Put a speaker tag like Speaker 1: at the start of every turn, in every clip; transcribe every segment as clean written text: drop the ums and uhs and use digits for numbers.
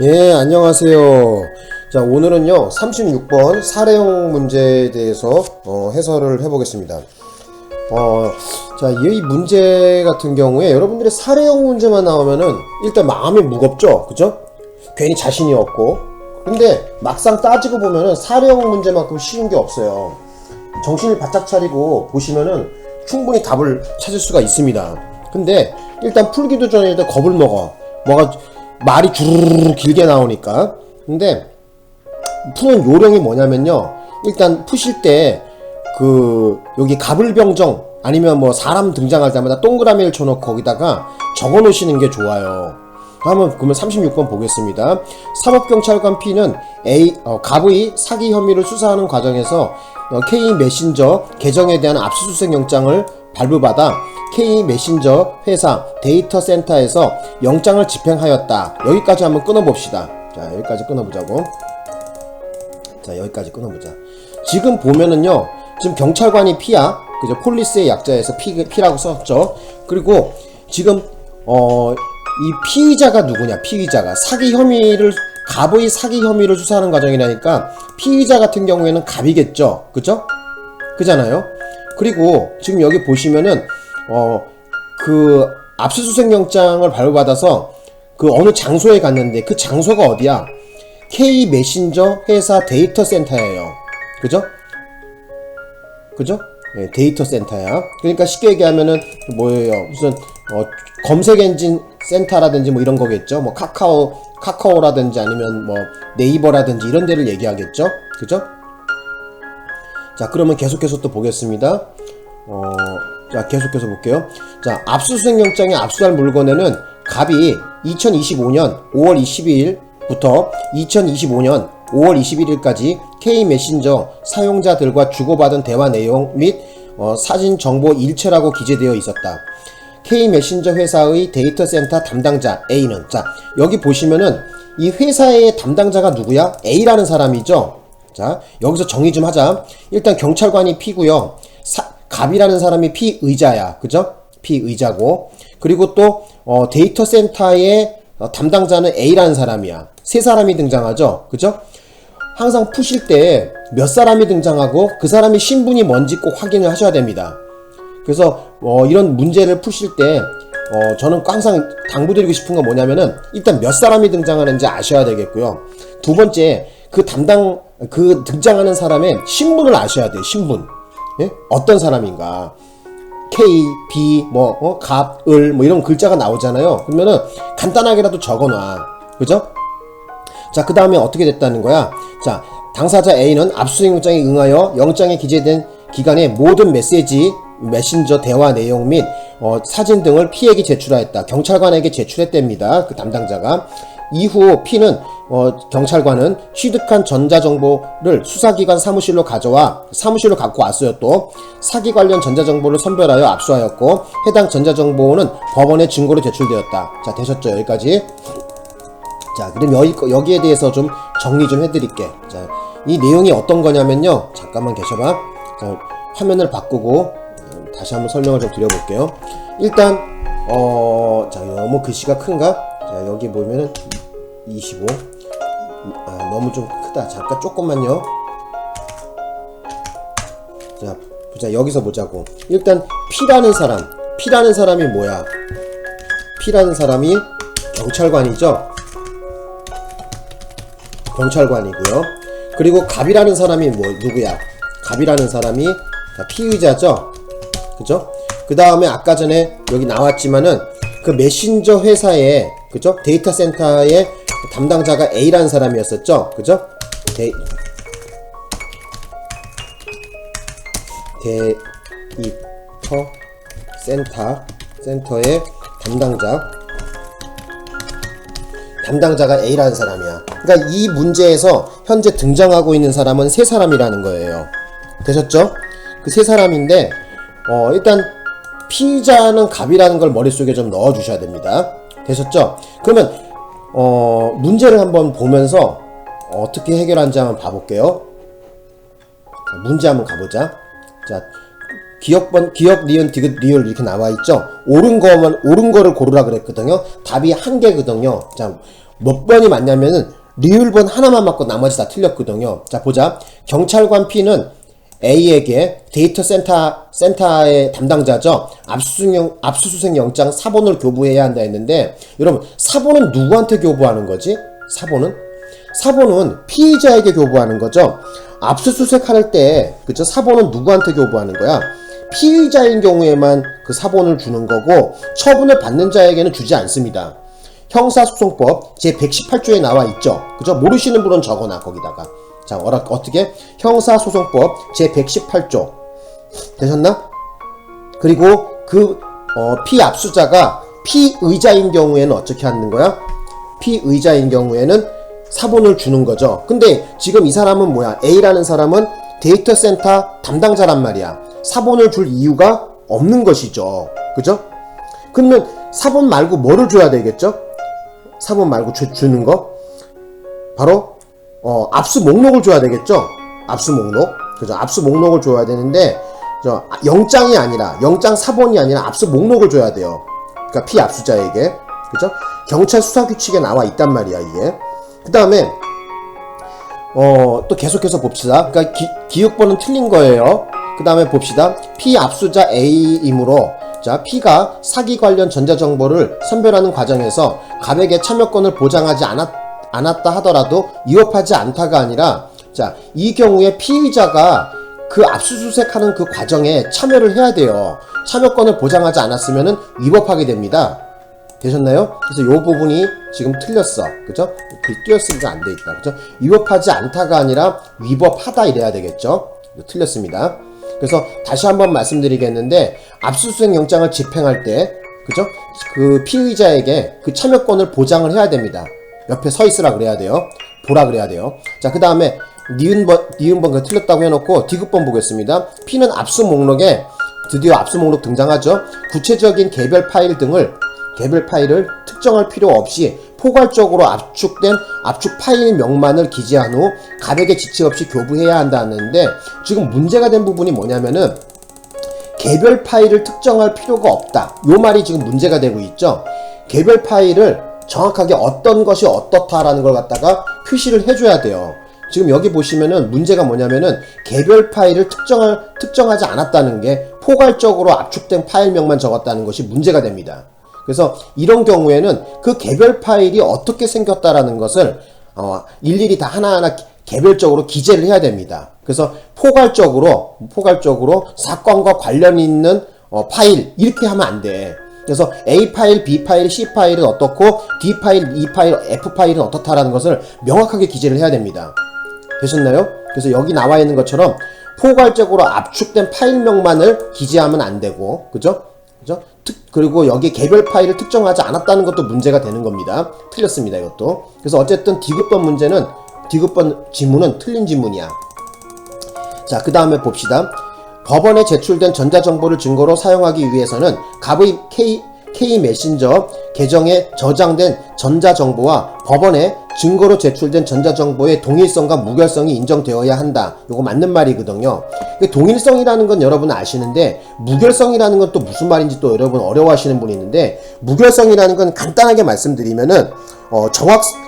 Speaker 1: 예, 안녕하세요. 자, 오늘은요, 36번 사례형 문제에 대해서 해설을 해보겠습니다. 자, 이 문제 같은 경우에 여러분들의 사례형 문제만 나오면은 일단 마음이 무겁죠? 그죠? 괜히 자신이 없고. 근데 막상 따지고 보면은 사례형 문제만큼 쉬운 게 없어요. 정신을 바짝 차리고 보시면은 충분히 답을 찾을 수가 있습니다. 근데 일단 풀기도 전에 일단 겁을 먹어. 말이 주르르 길게 나오니까. 근데 푸는 요령이 뭐냐면요, 일단 푸실 때 여기 가불병정 아니면 뭐 사람 등장할 때마다 동그라미를 쳐놓고 거기다가 적어 놓으시는 게 좋아요. 그러면 36번 보겠습니다. 사법경찰관 P는 갑의 사기 혐의를 수사하는 과정에서 K 메신저 계정에 대한 압수수색 영장을 발부받아 K 메신저 회사 데이터 센터에서 영장을 집행하였다. 여기까지 한번 끊어봅시다. 자, 여기까지 끊어보자고. 자, 여기까지 끊어보자. 지금 보면은요, 지금 경찰관이 P야. 그죠? 폴리스의 약자에서 P라고 썼죠. 그리고 지금 이 피의자가 누구냐? 피의자가 갑의 사기 혐의를 수사하는 과정이라니까 피의자 같은 경우에는 갑이겠죠. 그죠? 그잖아요. 그리고 지금 여기 보시면은 압수수색 영장을 발부받아서 어느 장소에 갔는데 그 장소가 어디야? K 메신저 회사 데이터 센터예요. 그죠? 그죠? 네, 데이터 센터야. 그러니까 쉽게 얘기하면은 뭐예요? 무슨 검색 엔진 센터라든지 뭐 이런 거겠죠. 뭐 카카오라든지 아니면 뭐 네이버라든지 이런 데를 얘기하겠죠. 그죠? 자, 그러면 계속해서 또 보겠습니다. 자, 계속해서 볼게요. 자, 압수수색 영장에 압수할 물건에는 갑이 2025년 5월 22일부터 2025년 5월 21일까지 K 메신저 사용자들과 주고받은 대화 내용 및 사진 정보 일체라고 기재되어 있었다. K 메신저 회사의 데이터 센터 담당자 A는, 자, 여기 보시면은 이 회사의 담당자가 누구야? A라는 사람이죠. 자, 여기서 정의 좀 하자. 일단 경찰관이 P고요. 갑이라는 사람이 피의자야. 그죠? 피의자고. 그리고 또 데이터 센터의 담당자는 A라는 사람이야. 세 사람이 등장하죠. 그죠? 항상 푸실 때 몇 사람이 등장하고 그 사람이 신분이 뭔지 꼭 확인을 하셔야 됩니다. 그래서 이런 문제를 푸실 때 저는 항상 당부드리고 싶은 건 뭐냐면은 일단 몇 사람이 등장하는지 아셔야 되겠고요. 두 번째, 등장하는 사람의 신분을 아셔야 돼요. 신분. 예? 어떤 사람인가. K, B, 갑, 을, 이런 글자가 나오잖아요. 그러면은 간단하게라도 적어놔. 그죠? 자, 그 다음에 어떻게 됐다는 거야? 자, 당사자 A는 압수수색 영장에 응하여 영장에 기재된 기간의 모든 메신저 대화 내용 및 사진 등을 P에게 제출하였다. 경찰관에게 제출했답니다. 그 담당자가. 이후 P는 경찰관은 취득한 전자정보를 수사기관 사무실로 갖고 왔어요. 또 사기 관련 전자정보를 선별하여 압수하였고 해당 전자정보는 법원에 증거로 제출되었다. 자, 되셨죠? 여기까지. 자, 그럼 여기에 대해서 좀 정리 좀 해드릴게. 자, 이 내용이 어떤 거냐면요, 잠깐만 계셔봐. 자, 화면을 바꾸고 다시 한번 설명을 좀 드려볼게요. 일단 자, 너무 글씨가 큰가? 자, 여기 보면은 25. 너무 좀 크다. 잠깐 조금만요. 자, 보자. 여기서 보자고. 일단 P라는 사람이 뭐야? P라는 사람이 경찰관이죠. 경찰관이고요. 그리고 갑이라는 사람이 누구야? 갑이라는 사람이 피의자죠. 그죠? 그 다음에 아까 전에 여기 나왔지만은 그 메신저 회사의, 그죠? 데이터 센터의 담당자가 A라는 사람이었었죠. 그죠? 데이터 센터의 담당자가 A라는 사람이야. 그러니까 이 문제에서 현재 등장하고 있는 사람은 세 사람이라는 거예요. 되셨죠? 그 세 사람인데 일단 피의자는 갑이라는 걸 머릿속에 좀 넣어주셔야 됩니다. 되셨죠? 그러면 문제를 한번 보면서 어떻게 해결하는지 한번 봐볼게요. 자, 문제 한번 가보자. 자, 기억, 니은, 디귿, 리을 이렇게 나와있죠? 옳은 거를 고르라 그랬거든요. 답이 한 개거든요. 자,
Speaker 2: 몇 번이 맞냐면은 리을번 하나만 맞고 나머지 다 틀렸거든요. 자, 보자. 경찰관 P는 A에게 데이터 센터의 담당자죠. 압수수색 영장 사본을 교부해야 한다 했는데, 여러분, 사본은 누구한테 교부하는 거지? 사본은 피의자에게 교부하는 거죠. 압수수색 할 때, 그쵸? 사본은 누구한테 교부하는 거야? 피의자인 경우에만 그 사본을 주는 거고, 처분을 받는 자에게는 주지 않습니다. 형사소송법 제118조에 나와 있죠. 그죠? 모르시는 분은 적어놔, 거기다가. 자, 어떻게? 형사소송법 제118조. 되셨나? 그리고 피압수자가 피의자인 경우에는 어떻게 하는 거야? 피의자인 경우에는 사본을 주는 거죠. 근데 지금 이 사람은 뭐야? A라는 사람은 데이터 센터 담당자란 말이야. 사본을 줄 이유가 없는 것이죠. 그죠? 그러면 사본 말고 뭐를 줘야 되겠죠? 사본 말고 주는 거? 바로 압수 목록을 줘야 되겠죠? 압수 목록. 그죠? 압수 목록을 줘야 되는데, 영장이 아니라, 영장 사본이 아니라 압수 목록을 줘야 돼요. 그러니까 피압수자에게. 그죠? 경찰 수사 규칙에 나와 있단 말이야, 이게. 그 다음에, 또 계속해서 봅시다. 그러니까 기억번은 틀린 거예요. 그 다음에 봅시다. 피압수자 A이므로, 자, P가 사기 관련 전자정보를 선별하는 과정에서 갑에게 참여권을 보장하지 않았다 하더라도 위법하지 않다가 아니라, 자, 이 경우에 피의자가 그 압수수색하는 그 과정에 참여를 해야 돼요. 참여권을 보장하지 않았으면은 위법하게 됩니다. 되셨나요? 그래서 이 부분이 지금 틀렸어. 그죠? 띄었으니까 안 돼 있다. 그죠? 위법하지 않다가 아니라 위법하다 이래야 되겠죠? 틀렸습니다. 그래서 다시 한번 말씀드리겠는데, 압수수색 영장을 집행할 때, 그죠? 그 피의자에게 그 참여권을 보장을 해야 됩니다. 옆에 서 있으라 그래야 돼요. 보라 그래야 돼요. 자, 그 다음에 니은번 틀렸다고 해놓고 디귿번 보겠습니다. P는 압수 목록에 드디어 압수 목록 등장하죠. 구체적인 개별 파일을 특정할 필요 없이 포괄적으로 압축된 압축 파일 명만을 기재한 후 갑에게 지체 없이 교부해야 한다는데, 지금 문제가 된 부분이 뭐냐면은 개별 파일을 특정할 필요가 없다. 요 말이 지금 문제가 되고 있죠. 개별 파일을 정확하게 어떤 것이 어떻다라는 걸 갖다가 표시를 해줘야 돼요. 지금 여기 보시면은 문제가 뭐냐면은 개별 파일을 특정하지 않았다는 게 포괄적으로 압축된 파일명만 적었다는 것이 문제가 됩니다. 그래서 이런 경우에는 그 개별 파일이 어떻게 생겼다라는 것을 일일이 다 하나하나 개별적으로 기재를 해야 됩니다. 그래서 포괄적으로 사건과 관련 있는 파일 이렇게 하면 안 돼. 그래서 A 파일, B 파일, C 파일은 어떻고 D 파일, E 파일, F 파일은 어떻다라는 것을 명확하게 기재를 해야 됩니다. 되셨나요? 그래서 여기 나와 있는 것처럼 포괄적으로 압축된 파일명만을 기재하면 안 되고, 그죠? 그리고 여기 개별 파일을 특정하지 않았다는 것도 문제가 되는 겁니다. 틀렸습니다, 이것도. 그래서 어쨌든 디귿번 지문은 틀린 지문이야. 자, 그 다음에 봅시다. 법원에 제출된 전자정보를 증거로 사용하기 위해서는 갑의 K 메신저 계정에 저장된 전자정보와 법원에 증거로 제출된 전자정보의 동일성과 무결성이 인정되어야 한다. 요거 맞는 말이거든요. 동일성이라는 건 여러분 아시는데, 무결성이라는 건 또 무슨 말인지 또 여러분 어려워하시는 분이 있는데, 무결성이라는 건 간단하게 말씀드리면은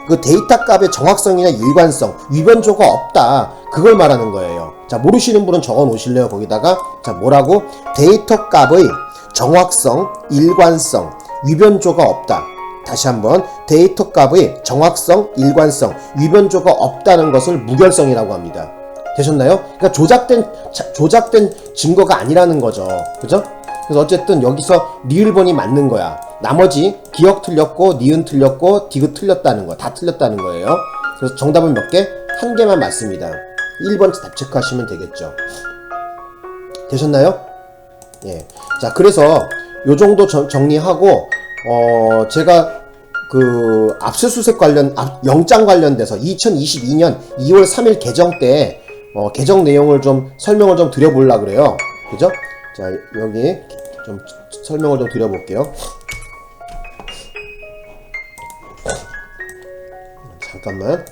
Speaker 2: 그 데이터 값의 정확성이나 일관성, 위변조가 없다. 그걸 말하는 거예요. 자, 모르시는 분은 적어 놓으실래요? 거기다가. 자, 뭐라고? 데이터 값의 정확성, 일관성, 위변조가 없다. 다시 한번, 데이터 값의 정확성, 일관성, 위변조가 없다는 것을 무결성이라고 합니다. 되셨나요? 그러니까 조작된 증거가 아니라는 거죠. 그죠? 그래서 어쨌든 여기서 리을번이 맞는 거야. 나머지 기억 틀렸고, 니은 틀렸고, 디귿 틀렸다는 거, 다 틀렸다는 거예요. 그래서 정답은 몇 개? 한 개만 맞습니다. 1번 답 체크하시면 되겠죠. 되셨나요? 예. 자, 그래서 요 정도 정리하고, 제가 그 압수수색 영장 관련돼서 2022년 2월 3일 개정 때, 개정 내용을 좀 설명을 좀 드려보려고 그래요. 그죠? 자, 여기 좀 설명을 좀 드려볼게요. 잠깐만.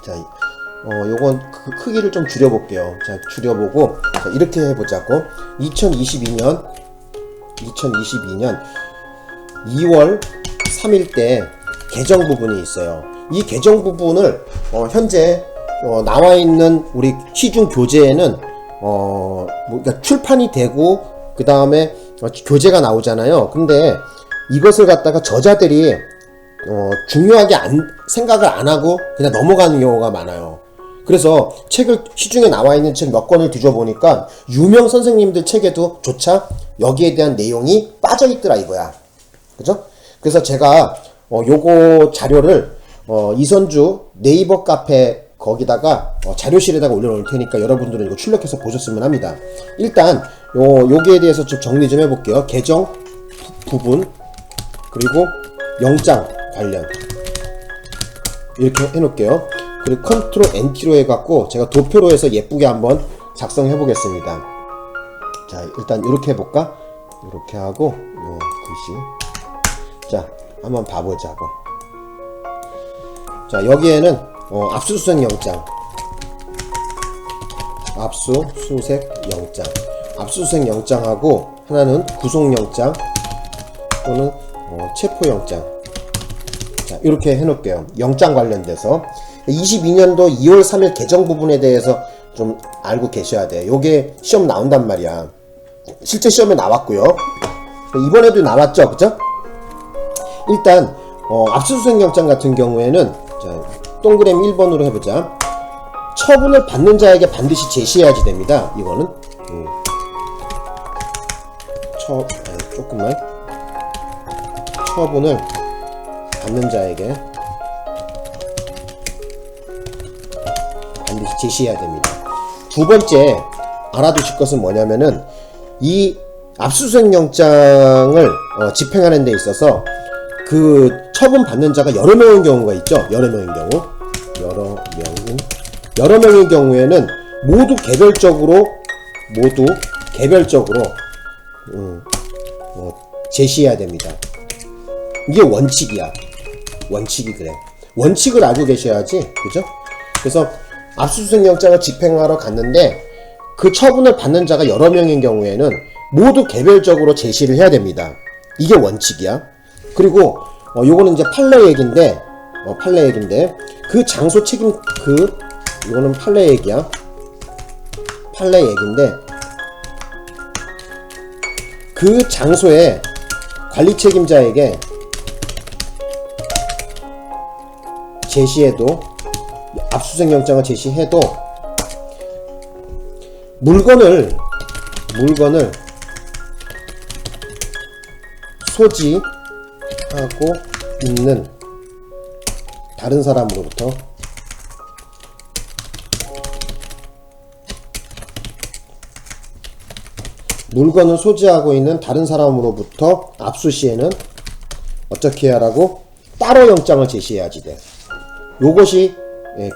Speaker 2: 자, 요건 크기를 좀 줄여볼게요. 자, 줄여보고, 자, 이렇게 해보자고. 2022년 2월 3일 때 개정 부분이 있어요. 이 개정 부분을 현재 나와 있는 우리 시중 교재에는 그러니까 출판이 되고 그 다음에 교재가 나오잖아요. 근데 이것을 갖다가 저자들이 중요하게 생각을 안 하고 그냥 넘어가는 경우가 많아요. 그래서 책을 시중에 나와 있는 책 몇 권을 뒤져보니까 유명 선생님들 책에도 조차 여기에 대한 내용이 빠져 있더라 이거야. 그죠? 그래서 제가 요거 자료를 이선주 네이버 카페 거기다가 자료실에다가 올려놓을 테니까 여러분들은 이거 출력해서 보셨으면 합니다. 일단 여기에 대해서 좀 정리 좀 해볼게요. 개정 부분 그리고 영장 관련 이렇게 해놓을게요. 그리고 컨트롤 NT로 해갖고 제가 도표로 해서 예쁘게 한번 작성해 보겠습니다. 자, 일단 이렇게 해볼까? 이렇게 하고 요 글씨 자 한번 봐보자고. 자, 여기에는 압수수색 영장 압수수색 영장하고 하나는 구속영장 또는 체포영장. 자, 이렇게 해놓을게요. 영장 관련돼서 22년도 2월 3일 개정 부분에 대해서 좀 알고 계셔야 돼. 요게 시험 나온단 말이야. 실제 시험에 나왔고요. 이번에도 나왔죠, 그죠? 일단 압수수색 영장 같은 경우에는 자, 동그라미 1번으로 해보자. 처분을 받는 자에게 반드시 제시해야지 됩니다. 이거는 조금만 처분을 받는 자에게 반드시 제시해야 됩니다. 두 번째 알아두실 것은 뭐냐면은 이 압수수색 영장을 집행하는 데 있어서 그 처분 받는 자가 여러 명인 경우가 있죠. 여러 명인 경우에는 모두 개별적으로 제시해야 됩니다. 이게 원칙이야. 원칙이 그래. 원칙을 알고 계셔야지, 그죠? 그래서 압수수색 영장을 집행하러 갔는데 그 처분을 받는 자가 여러 명인 경우에는 모두 개별적으로 제시를 해야 됩니다. 이게 원칙이야. 그리고 요거는 이제 판례 얘기인데 그 장소 책임 이거는 판례 얘기야. 판례 얘기인데 그 장소에 관리 책임자에게 제시해도 압수수색 영장을 제시해도 물건을 소지하고 있는 다른 사람으로부터 물건을 소지하고 있는 다른 사람으로부터 압수 시에는 어떻게 해야 하라고? 따로 영장을 제시해야지 돼. 요것이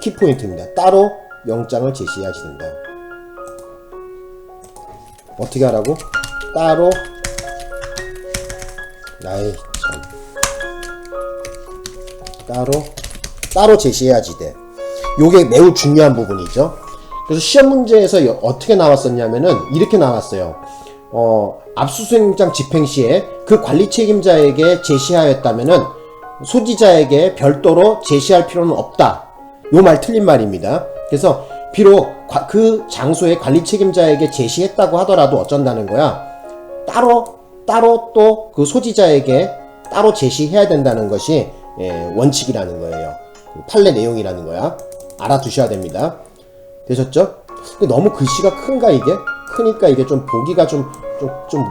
Speaker 2: 키포인트입니다. 따로 영장을 제시해야지 된다. 어떻게 하라고? 따로 따로 제시해야지 돼. 요게 매우 중요한 부분이죠. 그래서 시험 문제에서 어떻게 나왔었냐면은 이렇게 나왔어요. 압수수색영장 집행 시에 그 관리 책임자에게 제시하였다면은 소지자에게 별도로 제시할 필요는 없다. 요 말 틀린 말입니다. 그래서 비록 그 장소에 관리 책임자에게 제시했다고 하더라도 어쩐다는 거야. 따로 또 그 소지자에게 따로 제시해야 된다는 것이 원칙이라는 거예요. 판례 내용이라는 거야. 알아두셔야 됩니다. 되셨죠? 너무 글씨가 큰가 이게? 크니까 이게 좀 보기가 좀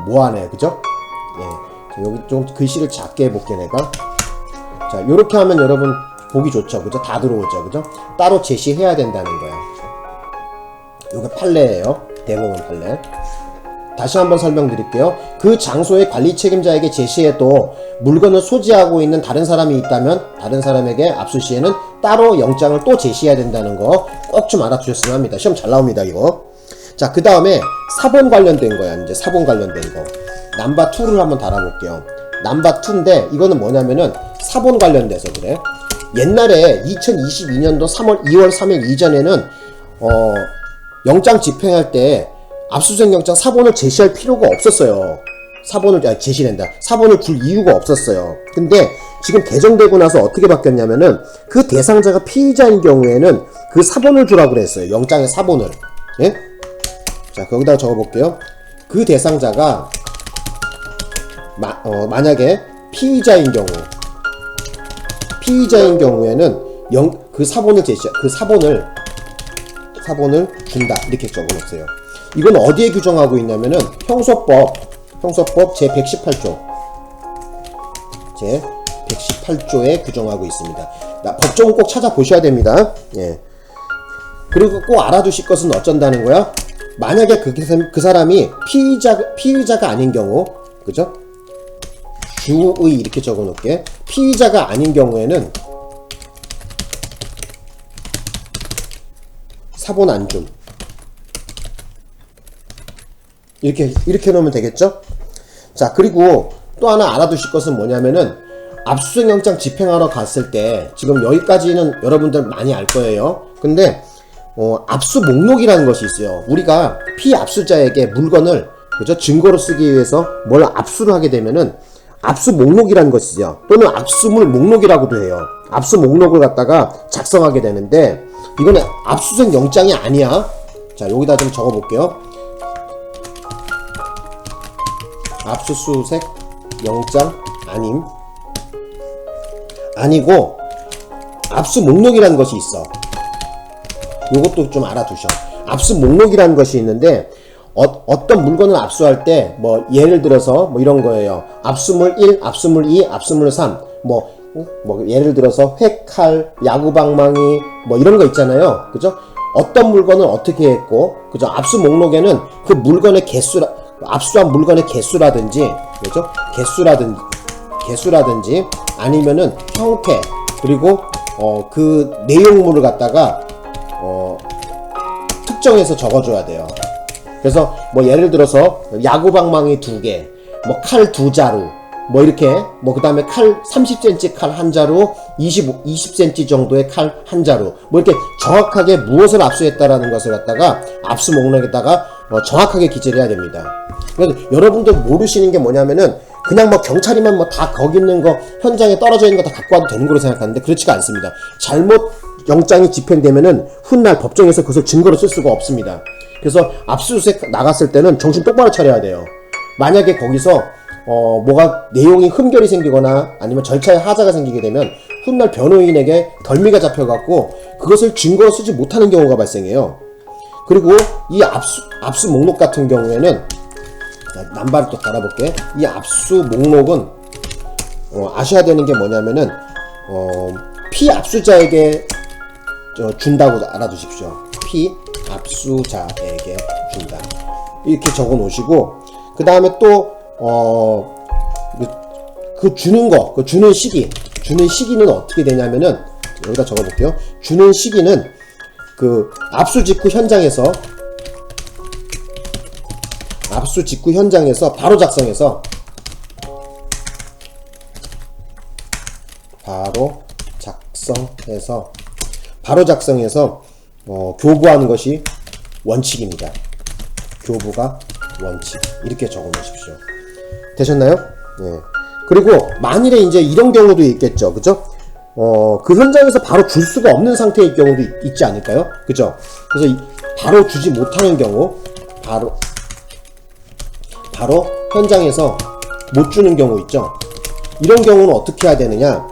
Speaker 2: 뭐하네, 그죠? 자, 여기 좀 글씨를 작게 해볼게 내가. 자, 요렇게 하면 여러분 보기 좋죠, 그죠? 다 들어오죠, 그죠? 따로 제시해야 된다는 거야. 요게 판례예요. 대법원 판례. 다시 한번 설명드릴게요. 그 장소의 관리 책임자에게 제시해도 물건을 소지하고 있는 다른 사람이 있다면 다른 사람에게 압수 시에는 따로 영장을 또 제시해야 된다는 거 꼭 좀 알아두셨으면 합니다. 시험 잘 나옵니다, 이거. 자, 그 다음에 사본 관련된 거야. 이제 사본 관련된 거. 넘버 2를 한번 달아볼게요. 넘버 2인데 이거는 뭐냐면은 사본 관련돼서 그래. 옛날에 2022년도 2월 3일 이전에는 영장 집행할 때 압수수색 영장 사본을 제시할 필요가 없었어요. 제시된다. 사본을 줄 이유가 없었어요. 근데 지금 개정되고 나서 어떻게 바뀌었냐면은 그 대상자가 피의자인 경우에는 그 사본을 주라고 그랬어요. 영장의 사본을. 예? 자, 거기다가 적어볼게요. 그 대상자가 만약에 피의자인 경우에는 그 사본을 준다. 이렇게 적어놓으세요. 이건 어디에 규정하고 있냐면은 형소법 제 118조. 제 118조에 규정하고 있습니다. 법정은 꼭 찾아보셔야 됩니다. 예. 그리고 꼭 알아두실 것은 어쩐다는 거야? 만약에 그 사람이 피의자가 아닌 경우, 그죠? 주의 이렇게 적어 놓을게. 피의자가 아닌 경우에는 사본 안 줌. 이렇게 놓으면 되겠죠? 자, 그리고 또 하나 알아두실 것은 뭐냐면은 압수수색 영장 집행하러 갔을 때 지금 여기까지는 여러분들 많이 알 거예요. 근데 압수 목록이라는 것이 있어요. 우리가 피압수자에게 물건을, 그죠? 증거로 쓰기 위해서 뭘 압수를 하게 되면은 압수 목록이라는 것이죠. 또는 압수물 목록이라고도 해요. 압수 목록을 갖다가 작성하게 되는데 이거는 압수수색 영장이 아니야. 자, 여기다 좀 적어 볼게요. 압수수색 영장 아니고 압수 목록이라는 것이 있어. 요것도 좀 알아두셔. 압수 목록이라는 것이 있는데 어떤 물건을 압수할 때 뭐 예를 들어서 뭐 이런 거예요. 압수물 1, 압수물 2, 압수물 3 뭐 예를 들어서 회칼, 야구방망이 뭐 이런 거 있잖아요. 그죠? 어떤 물건을 어떻게 했고, 그죠? 압수 목록에는 그 물건의 압수한 물건의 개수라든지, 그죠? 개수라든지 아니면은 형태, 그리고 그 내용물을 갖다가 특정해서 적어줘야 돼요. 그래서 뭐 예를 들어서 야구방망이 2개, 뭐 칼 2자루, 뭐 이렇게, 뭐 그 다음에 칼 30cm 칼 1자루, 20cm 정도의 칼 1자루, 뭐 이렇게 정확하게 무엇을 압수했다라는 것을 갖다가 압수 목록에다가 정확하게 기재를 해야 됩니다. 그래서 여러분들 모르시는 게 뭐냐면은 그냥 뭐 경찰이면 뭐 다 거기 있는 거, 현장에 떨어져 있는 거 다 갖고 와도 되는 거로 생각하는데 그렇지가 않습니다. 잘못 영장이 집행되면은 훗날 법정에서 그것을 증거로 쓸 수가 없습니다. 그래서 압수수색 나갔을 때는 정신 똑바로 차려야 돼요. 만약에 거기서 뭐가 내용이 흠결이 생기거나 아니면 절차에 하자가 생기게 되면 훗날 변호인에게 덜미가 잡혀갖고 그것을 증거로 쓰지 못하는 경우가 발생해요. 그리고 이 압수 목록 같은 경우에는 남발을 또 달아볼게. 이 압수 목록은 아셔야 되는 게 뭐냐면은 피압수자에게 준다고 알아두십시오. 피압수자에게 준다. 이렇게 적어 놓으시고, 그 다음에 또 그 주는 거, 그 주는 시기는 어떻게 되냐면은 여기다 적어 볼게요. 주는 시기는 그 압수 직후 현장에서 바로 작성해서 교부하는 것이 원칙입니다. 교부가 원칙. 이렇게 적어 놓으십시오. 되셨나요? 예. 그리고 만일에 이제 이런 경우도 있겠죠. 그죠? 그 현장에서 바로 줄 수가 없는 상태일 경우도 있지 않을까요? 그죠? 그래서 바로 주지 못하는 경우, 바로 현장에서 못 주는 경우 있죠. 이런 경우는 어떻게 해야 되느냐?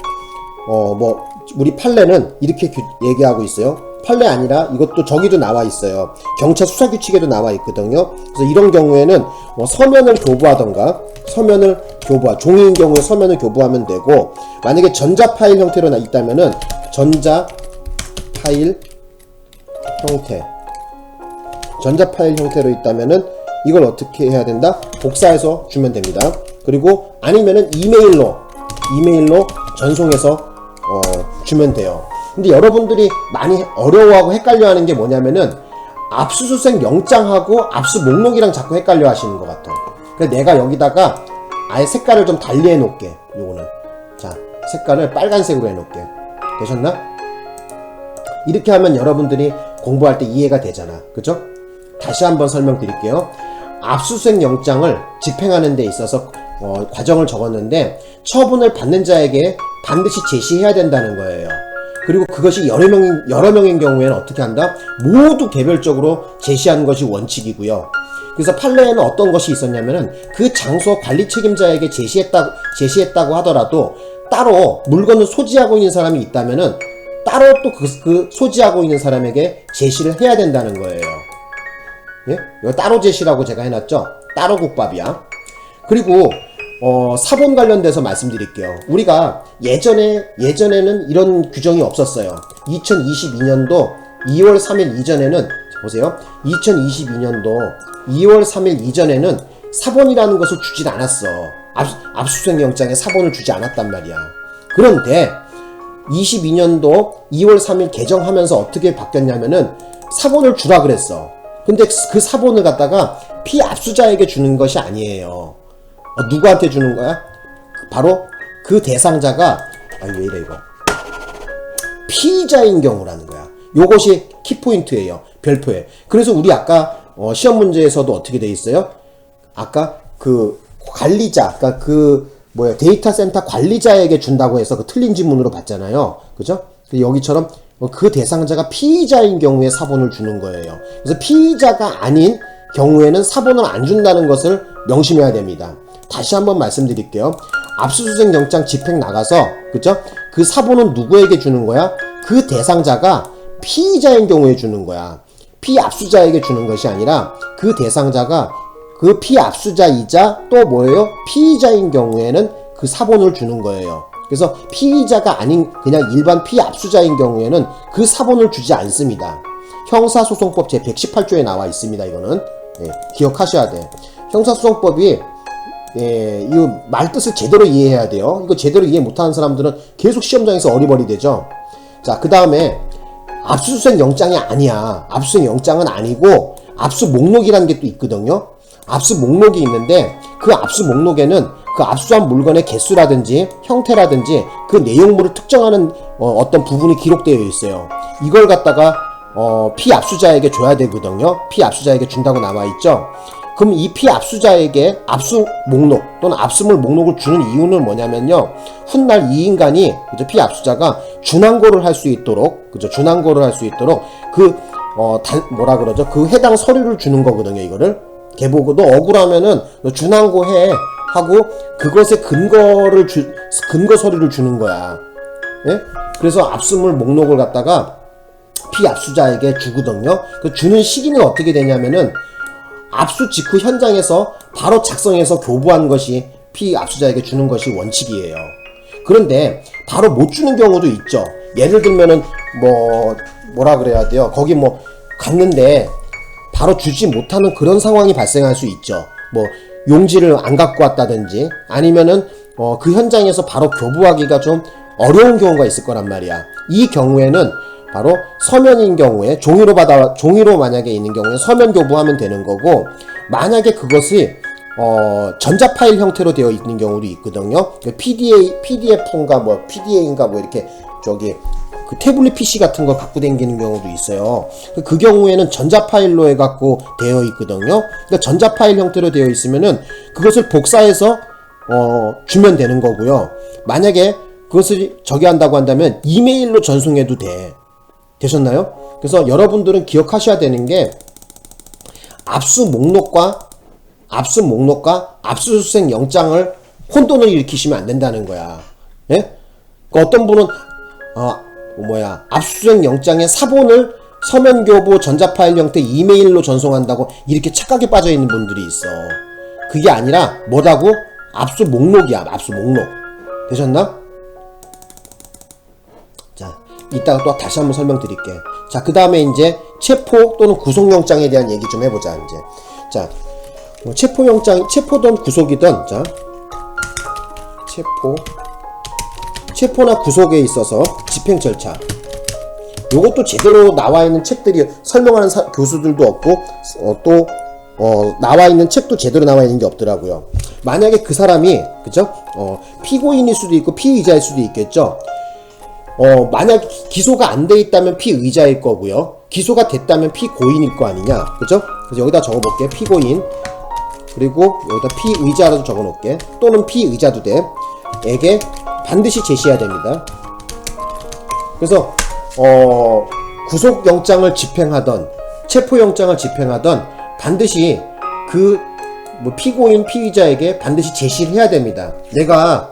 Speaker 2: 우리 판례는 이렇게 얘기하고 있어요. 판례 아니라 이것도 저기도 나와 있어요. 경찰 수사규칙에도 나와 있거든요. 그래서 이런 경우에는 서면을 교부하던가, 종이인 경우에 서면을 교부하면 되고, 만약에 전자파일 형태로 있다면은 전자파일 형태로 있다면은 이걸 어떻게 해야 된다? 복사해서 주면 됩니다. 그리고 아니면은 이메일로 전송해서 주면 돼요. 근데 여러분들이 많이 어려워하고 헷갈려하는 게 뭐냐면은 압수수색 영장하고 압수 목록이랑 자꾸 헷갈려 하시는 것 같아요. 그래서 내가 여기다가 아예 색깔을 좀 달리 해놓을게. 요거는 자, 색깔을 빨간색으로 해놓을게. 되셨나? 이렇게 하면 여러분들이 공부할 때 이해가 되잖아. 그죠? 다시 한번 설명드릴게요. 압수수색 영장을 집행하는 데 있어서 과정을 적었는데 처분을 받는 자에게 반드시 제시해야 된다는 거예요. 그리고 그것이 여러 명인 경우에는 어떻게 한다? 모두 개별적으로 제시하는 것이 원칙이고요. 그래서 판례에는 어떤 것이 있었냐면은 그 장소 관리 책임자에게 제시했다고 하더라도 따로 물건을 소지하고 있는 사람이 있다면은 따로 또 그 소지하고 있는 사람에게 제시를 해야 된다는 거예요. 예? 이거 따로 제시라고 제가 해놨죠? 따로 국밥이야. 그리고 사본 관련돼서 말씀드릴게요. 우리가 예전에는 이런 규정이 없었어요. 2022년도 2월 3일 이전에는 보세요. 2022년도 2월 3일 이전에는 사본이라는 것을 주진 않았어. 압수수색 영장에 사본을 주지 않았단 말이야. 그런데 22년도 2월 3일 개정하면서 어떻게 바뀌었냐면은 사본을 주라 그랬어. 근데 그 사본을 갖다가 피압수자에게 주는 것이 아니에요. 누구한테 주는 거야? 바로 그 대상자가 왜 이래 이거 피의자인 경우라는 거야. 요것이 키포인트예요. 별표에. 그래서 우리 아까 시험 문제에서도 어떻게 돼 있어요? 아까 그 관리자, 그러니까 데이터 센터 관리자에게 준다고 해서 그 틀린 지문으로 봤잖아요. 그죠? 여기처럼 그 대상자가 피의자인 경우에 사본을 주는 거예요. 그래서 피의자가 아닌 경우에는 사본을 안 준다는 것을 명심해야 됩니다. 다시 한번 말씀드릴게요. 압수수색 영장 집행 나가서, 그죠? 그 사본은 누구에게 주는 거야? 그 대상자가 피의자인 경우에 주는 거야. 피압수자에게 주는 것이 아니라 그 대상자가 그 피압수자이자 또 뭐예요? 피의자인 경우에는 그 사본을 주는 거예요. 그래서 피의자가 아닌 그냥 일반 피압수자인 경우에는 그 사본을 주지 않습니다. 형사소송법 제118조에 나와 있습니다. 이거는 기억하셔야 돼. 형사소송법이 이거 말뜻을 제대로 이해해야 돼요. 이거 제대로 이해 못하는 사람들은 계속 시험장에서 어리버리 되죠. 자, 그 다음에 압수수색 영장이 아니야. 압수수색 영장은 아니고 압수 목록이라는 게 또 있거든요. 압수 목록이 있는데 그 압수 목록에는 그 압수한 물건의 개수라든지 형태라든지 그 내용물을 특정하는 어떤 부분이 기록되어 있어요. 이걸 갖다가 피압수자에게 줘야 되거든요. 피압수자에게 준다고 나와있죠. 그럼 이 피압수자에게 압수 목록 또는 압수물 목록을 주는 이유는 뭐냐면요. 훗날 이 인간이, 그죠? 피압수자가 준항고를 할 수 있도록, 그죠? 준항고를 할 수 있도록 그 해당 서류를 주는 거거든요. 이거를 개보고 너 억울하면은 너 준항고해 하고 그것의 근거 서류를 주는 거야. 예? 그래서 압수물 목록을 갖다가 피압수자에게 주거든요. 그 주는 시기는 어떻게 되냐면은 압수 직후 현장에서 바로 작성해서 교부한 것이 피압수자에게 주는 것이 원칙이에요. 그런데 바로 못 주는 경우도 있죠. 예를 들면은 뭐라 그래야 돼요. 거기 갔는데 바로 주지 못하는 그런 상황이 발생할 수 있죠. 용지를 안 갖고 왔다든지 아니면은 그 현장에서 바로 교부하기가 좀 어려운 경우가 있을 거란 말이야. 이 경우에는 바로 서면인 경우에 종이로 만약에 있는 경우에 서면 교부하면 되는 거고, 만약에 그것이 전자 파일 형태로 되어 있는 경우도 있거든요. PDF인가 PDA인가 이렇게 그 태블릿 PC 같은 거 갖고 다니는 경우도 있어요. 그 경우에는 전자 파일로 해갖고 되어 있거든요. 그러니까 전자 파일 형태로 되어 있으면은 그것을 복사해서 주면 되는 거고요. 만약에 그것을 한다고 한다면 이메일로 전송해도 되셨나요? 그래서 여러분들은 기억하셔야 되는 게 압수 목록과 압수수색 영장을 혼돈을 일으키시면 안 된다는 거야. 예? 어떤 분은 압수수색 영장의 사본을 서면 교부 전자 파일 형태 이메일로 전송한다고 이렇게 착각에 빠져 있는 분들이 있어. 그게 아니라 뭐라고? 압수 목록이야. 압수 목록. 되셨나? 자, 이따가 또 다시 한번 설명드릴게. 자, 그 다음에 이제 체포 또는 구속영장에 대한 얘기 좀 해보자. 이제 자, 체포든 구속이든, 자, 체포나 구속에 있어서 집행 절차, 요것도 제대로 나와 있는 책들이 설명하는 교수들도 없고 또 나와 있는 책도 제대로 나와 있는 게 없더라고요. 만약에 그 사람이, 그죠? 피고인일 수도 있고 피의자일 수도 있겠죠. 만약 기소가 안 돼 있다면 피의자일 거고요. 기소가 됐다면 피고인일 거 아니냐, 그죠? 그래서 여기다 적어볼게요. 피고인. 그리고 여기다 피의자라도 적어 놓을게. 또는 피의자도 돼. 에게 반드시 제시해야 됩니다. 그래서 구속영장을 집행하던 체포영장을 집행하던 반드시 그 피고인 피의자에게 반드시 제시를 해야 됩니다. 내가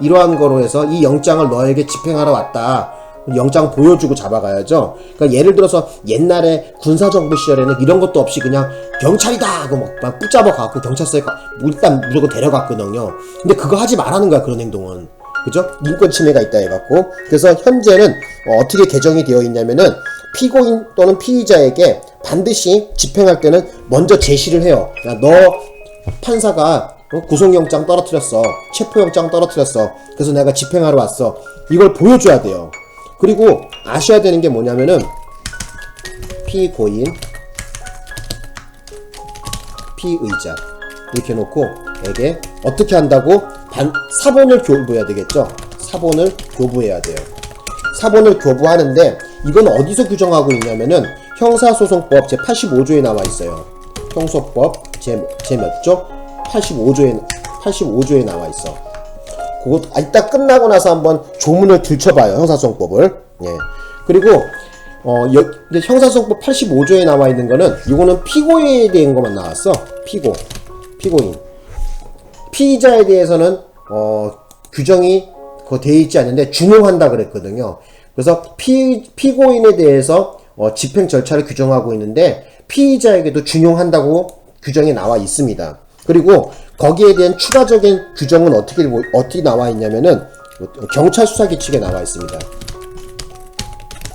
Speaker 2: 이러한 거로 해서 이 영장을 너에게 집행하러 왔다. 영장 보여주고 잡아가야죠. 그러니까 예를 들어서 옛날에 군사정부 시절에는 이런 것도 없이 그냥 경찰이다 하고 막 붙잡아 갖고 경찰서에 일단 무조건 데려갔거든요. 근데 그거 하지 말라는 거야, 그런 행동은. 그죠? 인권 침해가 있다 해갖고. 그래서 현재는 어떻게 개정이 되어 있냐면은 피고인 또는 피의자에게 반드시 집행할 때는 먼저 제시를 해요. 야, 너 판사가 구속영장 떨어뜨렸어. 체포영장 떨어뜨렸어. 그래서 내가 집행하러 왔어. 이걸 보여줘야 돼요. 그리고 아셔야 되는 게 뭐냐면은 피고인, 피의자 이렇게 놓고 에게 어떻게 한다고? 사본을 교부해야 되겠죠? 사본을 교부해야 돼요. 사본을 교부하는데 이건 어디서 규정하고 있냐면은 형사소송법 제85조에 나와 있어요. 형소법 제 몇 조? 85조에 나와 있어. 그거 이따 끝나고 나서 한번 조문을 들춰봐요. 형사소송법을. 예. 그리고 형사소송법 85조에 나와 있는 거는 이거는 피고인에 대한 것만 나왔어. 피고인. 피의자에 대해서는 규정이 되어 있지 않는데 준용한다 그랬거든요. 그래서 피고인에 대해서 집행 절차를 규정하고 있는데 피의자에게도 준용한다고 규정이 나와 있습니다. 그리고 거기에 대한 추가적인 규정은 어떻게 나와 있냐면은 경찰 수사규칙에 나와 있습니다.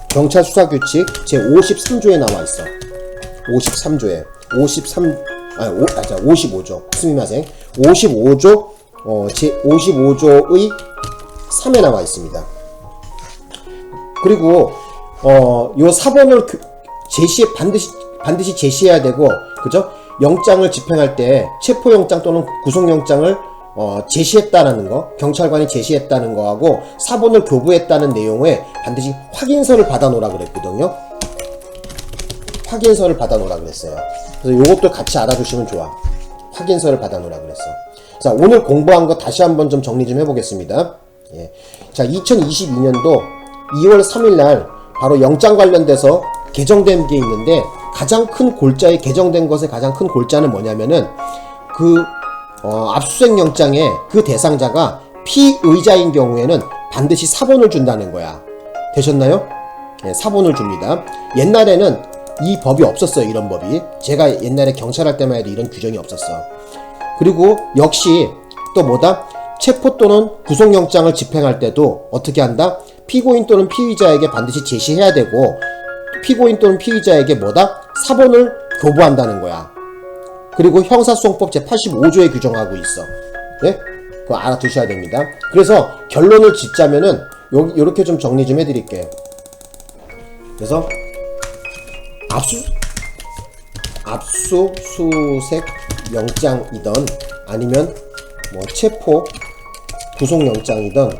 Speaker 2: 경찰 수사규칙 제53조에 나와 있어. 53조에 55조 스미마생 55조 제55조의 3에 나와 있습니다. 그리고 요 사본을 반드시 제시해야 되고, 그죠? 영장을 집행할 때 체포영장 또는 구속영장을 제시했다는 거, 경찰관이 제시했다는 거하고 사본을 교부했다는 내용에 반드시 확인서를 받아놓으라 그랬거든요. 확인서를 받아놓으라 그랬어요. 그래서 요것도 같이 알아두시면 좋아. 확인서를 받아놓으라 그랬어. 자, 오늘 공부한 거 다시 한번 좀 정리 좀 해보겠습니다. 예. 자, 2022년도 2월 3일 날 바로 영장 관련돼서 개정된 게 있는데, 가장 큰 골자에 개정된 것의 가장 큰 골자는 뭐냐면은 압수수색 영장에 그 대상자가 피의자인 경우에는 반드시 사본을 준다는 거야. 되셨나요? 네, 사본을 줍니다. 옛날에는 이 법이 없었어요. 이런 법이. 제가 옛날에 경찰할 때만 해도 이런 규정이 없었어. 그리고 역시 또 뭐다? 체포 또는 구속영장을 집행할 때도 어떻게 한다? 피고인 또는 피의자에게 반드시 제시해야 되고, 피고인 또는 피의자에게 뭐다? 사본을 교부한다는 거야. 그리고 형사소송법 제85조에 규정하고 있어. 예? 그거 알아두셔야 됩니다. 그래서 결론을 짓자면은 요렇게 좀 정리 좀 해드릴게요. 그래서 압수수색 영장이든 아니면 뭐 체포 구속영장이든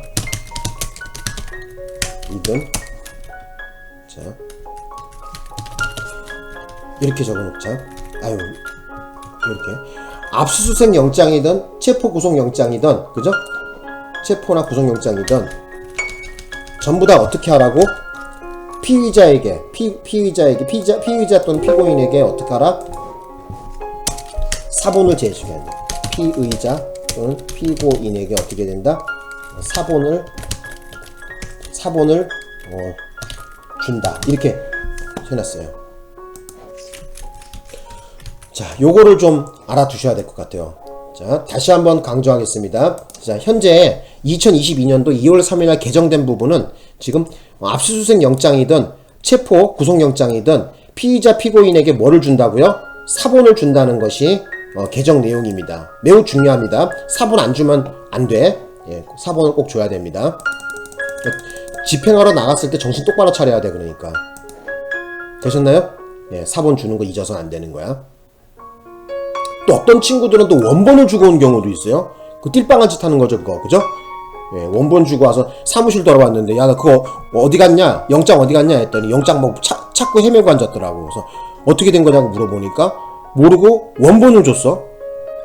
Speaker 2: 자 이렇게 적어놓자. 이렇게 압수수색 영장이든 체포 구속영장이든, 그죠? 체포나 구속영장이든 전부 다 어떻게 하라고? 피의자에게 피의자 또는 피고인에게 어떻게 하라? 사본을 제시해야 돼. 피의자 또는 피고인에게 어떻게 된다? 사본을 준다. 이렇게 해놨어요. 자, 요거를 좀 알아두셔야 될 것 같아요. 자, 다시 한번 강조하겠습니다. 자, 현재 2022년도 2월 3일날 개정된 부분은 지금 압수수색 영장이든 체포 구속영장이든 피의자 피고인에게 뭐를 준다고요? 사본을 준다는 것이 개정 내용입니다. 매우 중요합니다. 사본 안 주면 안 돼. 예, 사본을 꼭 줘야 됩니다. 집행하러 나갔을 때 정신 똑바로 차려야 돼. 그러니까 되셨나요? 예, 사본 주는 거 잊어서는 안 되는 거야. 또 어떤 친구들은 또 원본을 주고 온 경우도 있어요. 그 띨빵한 짓 하는 거죠, 그거. 그죠? 예, 원본 주고 와서 사무실 돌아왔는데, 야, 나 그거 어디 갔냐? 영장 어디 갔냐? 했더니 영장 뭐 찾고 헤매고 앉았더라고. 그래서 어떻게 된 거냐고 물어보니까 모르고 원본을 줬어?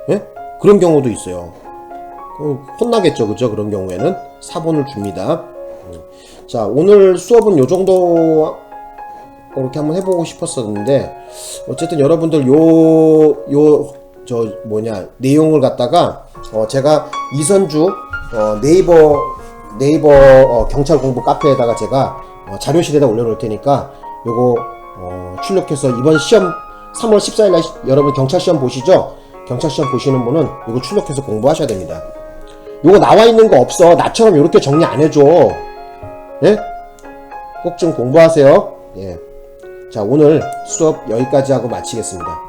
Speaker 2: 예? 그런 경우도 있어요. 혼나겠죠, 그죠? 그런 경우에는 사본을 줍니다. 자, 오늘 수업은 요 정도 이렇게 한번 해보고 싶었었는데, 어쨌든 여러분들 내용을 갖다가 제가 이선주 네이버 경찰 공부 카페에다가 제가 자료실에다 올려놓을 테니까 요거 출력해서 이번 시험 3월 14일날 여러분 경찰 시험 보시죠? 경찰 시험 보시는 분은 이거 출력해서 공부하셔야 됩니다. 요거 나와 있는 거 없어. 나처럼 이렇게 정리 안 해줘. 예? 꼭 좀 공부하세요. 예. 자, 오늘 수업 여기까지 하고 마치겠습니다.